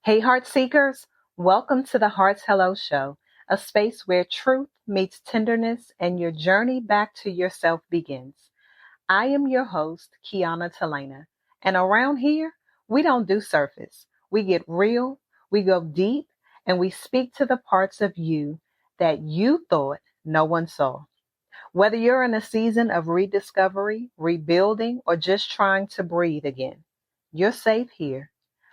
Hey, Heart Seekers, welcome to the Heart's Hello Show, a space where truth meets tenderness and your journey back to yourself begins. I am your host, Kiana Talena, and around here, we don't do surface. We get real, we go deep, and we speak to the parts of you that you thought no one saw. Whether you're in a season of rediscovery, rebuilding, or just trying to breathe again, you're safe here.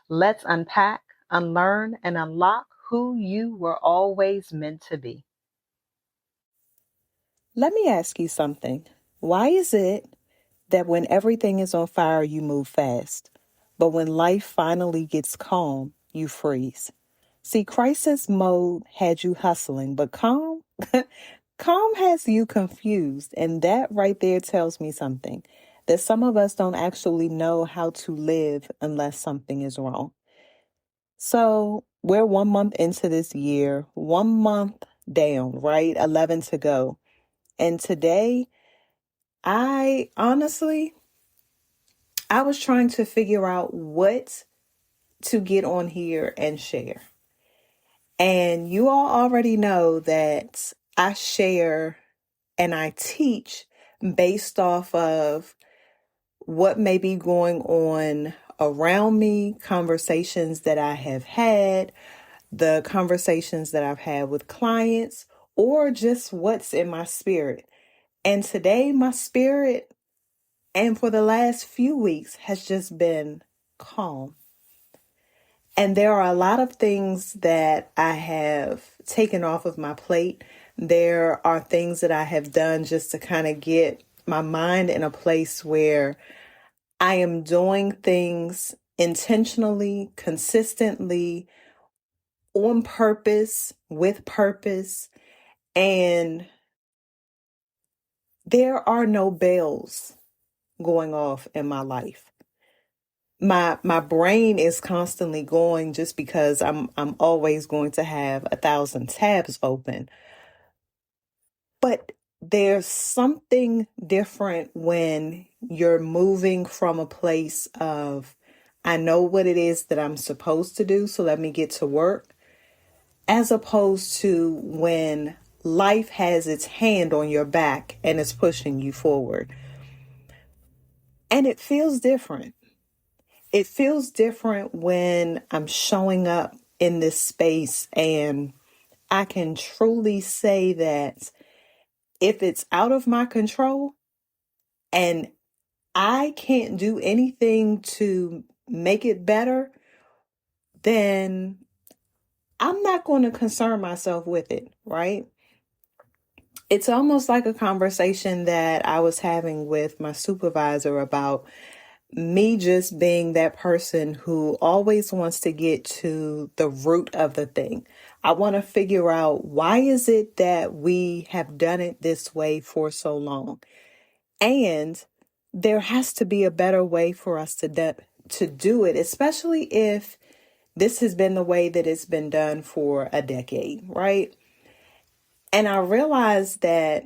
Let's unpack, unlearn, and unlock who you were always meant to be. Let me ask you something. Why is it that when everything is on fire, you move fast, but when life finally gets calm, you freeze? See, crisis mode had you hustling, but calm, calm has you confused. And that right there tells me something that some of us don't actually know how to live unless something is wrong. So we're 1 month into this year, 1 month down, right? 11 to go. And today, I honestly, I was trying to figure out what to get on here and share. And you all already know that I share and I teach based off of what may be going on around me, conversations that I have had, the conversations that I've had with clients, or just what's in my spirit. And today, my spirit, and for the last few weeks, has just been calm. And there are a lot of things that I have taken off of my plate. There are things that I have done just to kind of get my mind in a place where I am doing things intentionally, consistently, on purpose, with purpose. And there are no bells going off in my life. My brain is constantly going just because I'm always going to have 1,000 tabs open. But there's something different when you're moving from a place of, I know what it is that I'm supposed to do, so let me get to work, as opposed to when life has its hand on your back and is pushing you forward. And it feels different. It feels different when I'm showing up in this space, and I can truly say that if it's out of my control and I can't do anything to make it better, then I'm not going to concern myself with it, right? It's almost like a conversation that I was having with my supervisor about me just being that person who always wants to get to the root of the thing. I want to figure out, why is it that we have done it this way for so long? And there has to be a better way for us to do it, especially if this has been the way that it's been done for a decade, right? And I realized that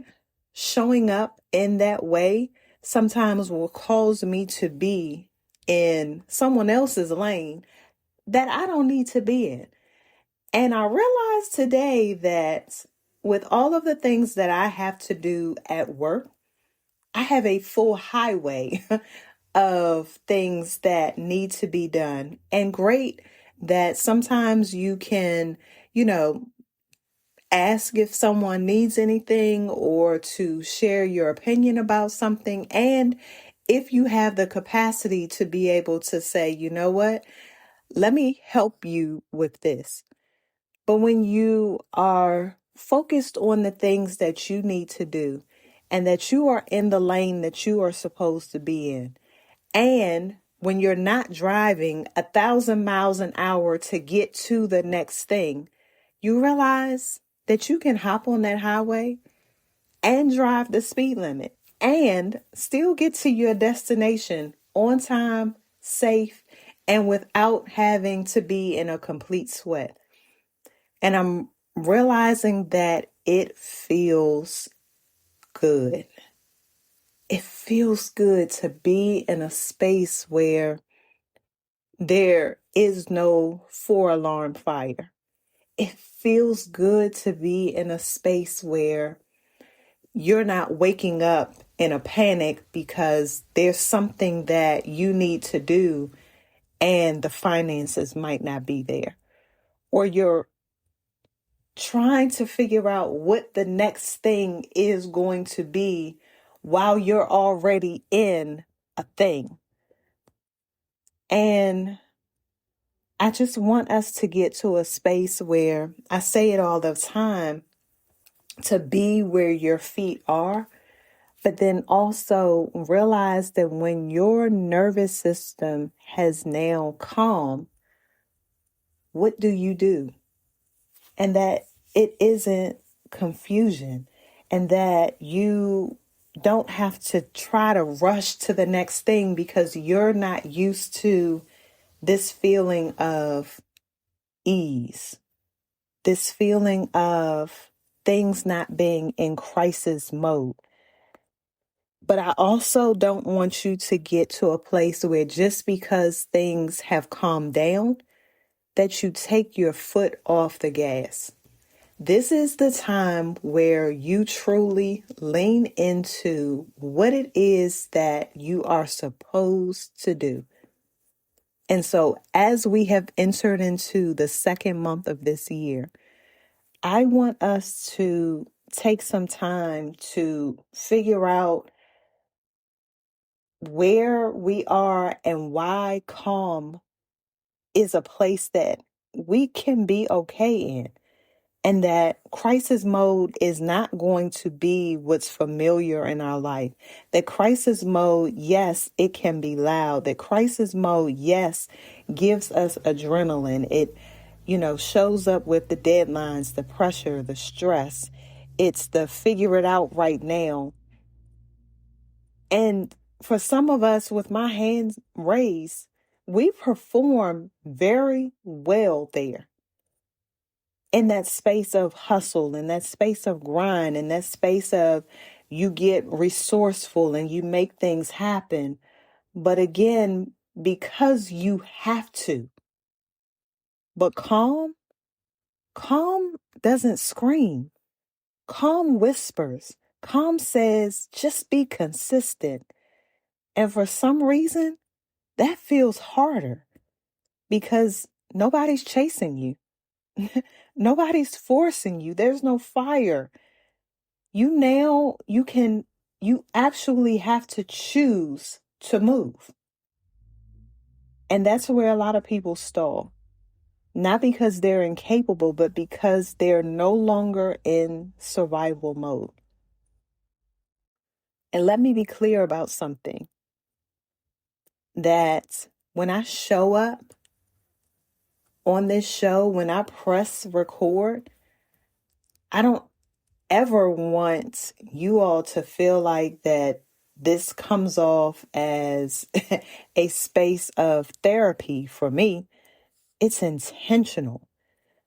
showing up in that way sometimes will cause me to be in someone else's lane that I don't need to be in. And I realized today that with all of the things that I have to do at work, I have a full highway of things that need to be done. And great that sometimes you can, you know, ask if someone needs anything or to share your opinion about something. And if you have the capacity to be able to say, you know what, let me help you with this. But when you are focused on the things that you need to do and that you are in the lane that you are supposed to be in, and when you're not driving 1,000 miles an hour to get to the next thing, you realize that you can hop on that highway and drive the speed limit and still get to your destination on time, safe, and without having to be in a complete sweat. And I'm realizing that it feels good. It feels good to be in a space where There is no 4 alarm fire. It feels good to be in a space where you're not waking up in a panic because there's something that you need to do and the finances might not be there. Or you're trying to figure out what the next thing is going to be while you're already in a thing. And I just want us to get to a space where I say it all the time, to be where your feet are, but then also realize that when your nervous system has now calmed, what do you do? And that it isn't confusion, and that you don't have to try to rush to the next thing because you're not used to this feeling of ease, this feeling of things not being in crisis mode. But I also don't want you to get to a place where just because things have calmed down, that you take your foot off the gas. This is the time where you truly lean into what it is that you are supposed to do. And so, as we have entered into the second month of this year, I want us to take some time to figure out where we are and why calm is a place that we can be okay in. And that crisis mode is not going to be what's familiar in our life. That crisis mode, yes, it can be loud. That crisis mode, yes, gives us adrenaline. It, shows up with the deadlines, the pressure, the stress. It's the figure it out right now. And for some of us, with my hands raised, we perform very well there, in that space of hustle, in that space of grind, in that space of you get resourceful and you make things happen. But again, because you have to. But calm doesn't scream. Calm whispers. Calm says, just be consistent. And for some reason, that feels harder because nobody's chasing you. Nobody's forcing you. There's no fire. You actually have to choose to move. And that's where a lot of people stall. Not because they're incapable, but because they're no longer in survival mode. And let me be clear about something, that when I show up on this show, when I press record, I don't ever want you all to feel like that this comes off as a space of therapy for me. It's intentional.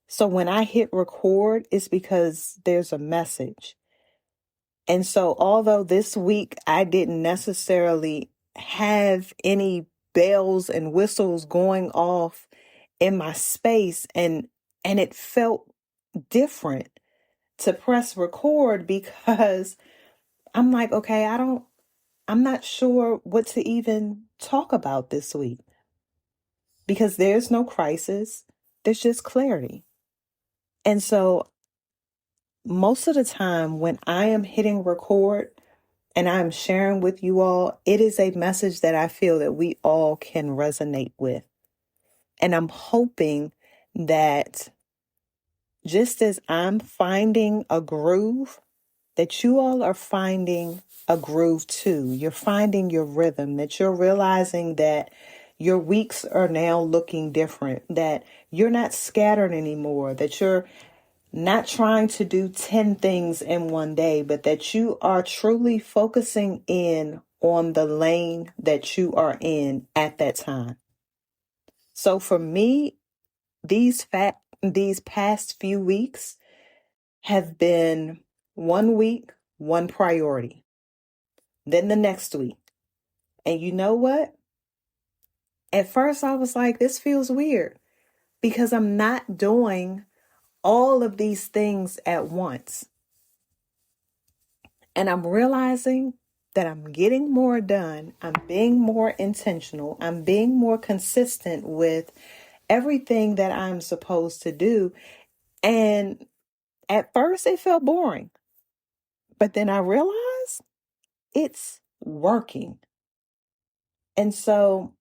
So when I hit record, it's because there's a message. And so although this week I didn't necessarily have any bells and whistles going off in my space, and it felt different to press record because I'm like, okay, I'm not sure what to even talk about this week, because there's no crisis. There's just clarity. And so most of the time when I am hitting record and I'm sharing with you all, it is a message that I feel that we all can resonate with. And I'm hoping that just as I'm finding a groove, that you all are finding a groove too. You're finding your rhythm, that you're realizing that your weeks are now looking different, that you're not scattered anymore, that you're not trying to do 10 things in one day, but that you are truly focusing in on the lane that you are in at that time. So for me, these past few weeks have been 1 week, one priority, then the next week. And you know what? At first, I was like, this feels weird because I'm not doing all of these things at once. And I'm realizing that I'm getting more done. I'm being more intentional. I'm being more consistent with everything that I'm supposed to do. And at first, it felt boring. But then I realized it's working. And so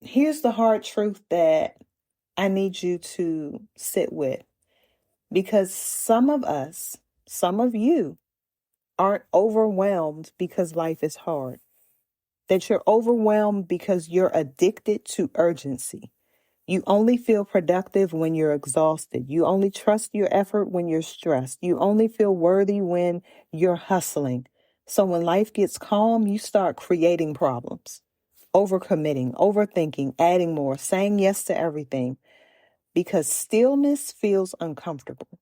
here's the hard truth that I need you to sit with. Because some of us, some of you, aren't overwhelmed because life is hard. That you're overwhelmed because you're addicted to urgency. You only feel productive when you're exhausted. You only trust your effort when you're stressed. You only feel worthy when you're hustling. So when life gets calm, you start creating problems, overcommitting, overthinking, adding more, saying yes to everything because stillness feels uncomfortable.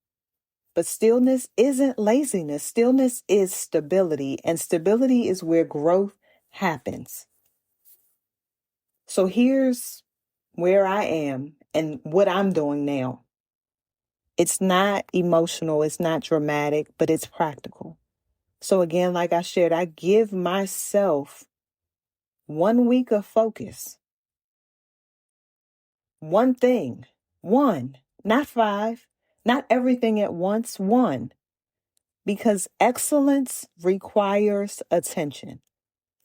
But stillness isn't laziness. Stillness is stability, and stability is where growth happens. So here's where I am and what I'm doing now. It's not emotional, it's not dramatic, but it's practical. So again, like I shared, I give myself 1 week of focus, one thing, one, not five, not everything at once, one, because excellence requires attention.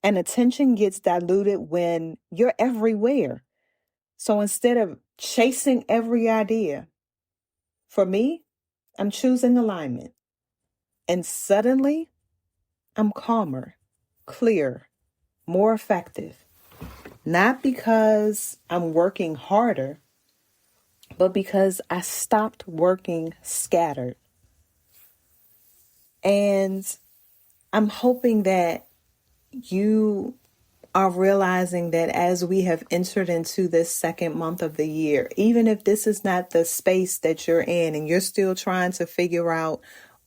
And attention gets diluted when you're everywhere. So instead of chasing every idea, for me, I'm choosing alignment. And suddenly, I'm calmer, clearer, more effective. Not because I'm working harder, but because I stopped working scattered. And I'm hoping that you are realizing that as we have entered into this second month of the year, even if this is not the space that you're in and you're still trying to figure out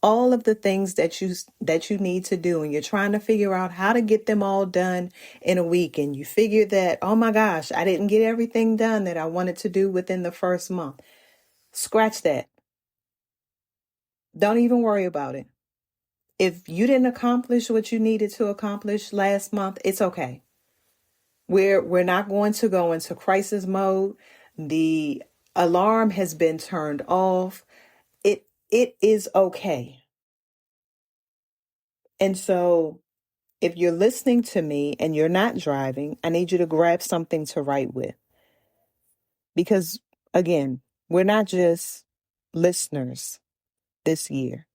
all of the things that you need to do, and you're trying to figure out how to get them all done in a week, and you figure that, oh my gosh, I didn't get everything done that I wanted to do within the first month. Scratch that. Don't even worry about it. If you didn't accomplish what you needed to accomplish last month, it's okay. We're not going to go into crisis mode. The alarm has been turned off. It is okay. And so if you're listening to me and you're not driving, I need you to grab something to write with. Because again, we're not just listeners this year.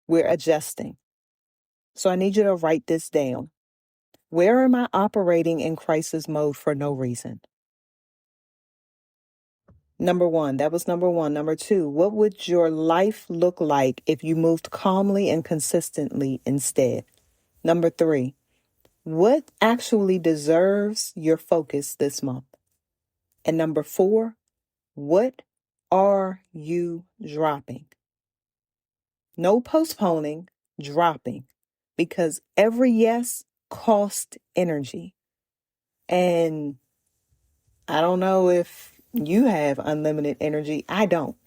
We're adjusting. So I need you to write this down. Where am I operating in crisis mode for no reason? Number one, that was number one. Number two, what would your life look like if you moved calmly and consistently instead? Number three, what actually deserves your focus this month? And number four, what are you dropping? No postponing, dropping. Because every yes costs energy. And I don't know if you have unlimited energy. I don't.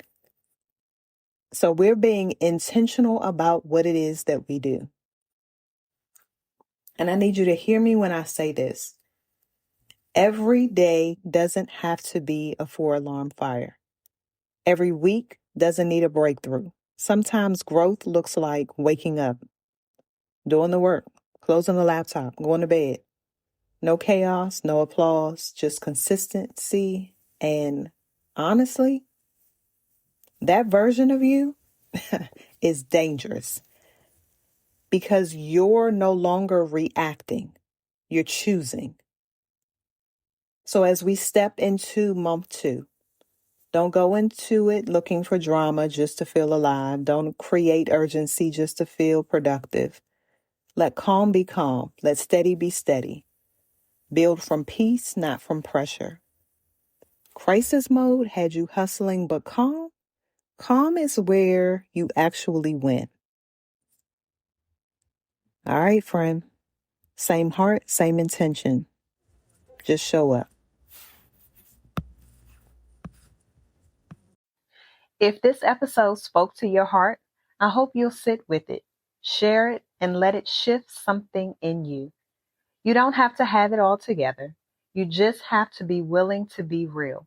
So we're being intentional about what it is that we do. And I need you to hear me when I say this. Every day doesn't have to be a 4 alarm fire. Every week doesn't need a breakthrough. Sometimes growth looks like waking up, doing the work, closing the laptop, going to bed. No chaos, no applause, just consistency. And honestly, that version of you is dangerous because you're no longer reacting, you're choosing. So as we step into month 2, don't go into it looking for drama just to feel alive. Don't create urgency just to feel productive. Let calm be calm. Let steady be steady. Build from peace, not from pressure. Crisis mode had you hustling, but calm is where you actually win. All right, friend. Same heart, same intention. Just show up. If this episode spoke to your heart, I hope you'll sit with it, share it, and let it shift something in you. You don't have to have it all together. You just have to be willing to be real.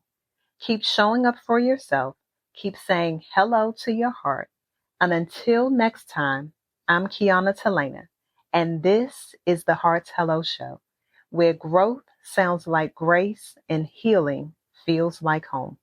Keep showing up for yourself. Keep saying hello to your heart. And until next time, I'm Kiana Talena, and this is the Heart's Hello Show, where growth sounds like grace and healing feels like home.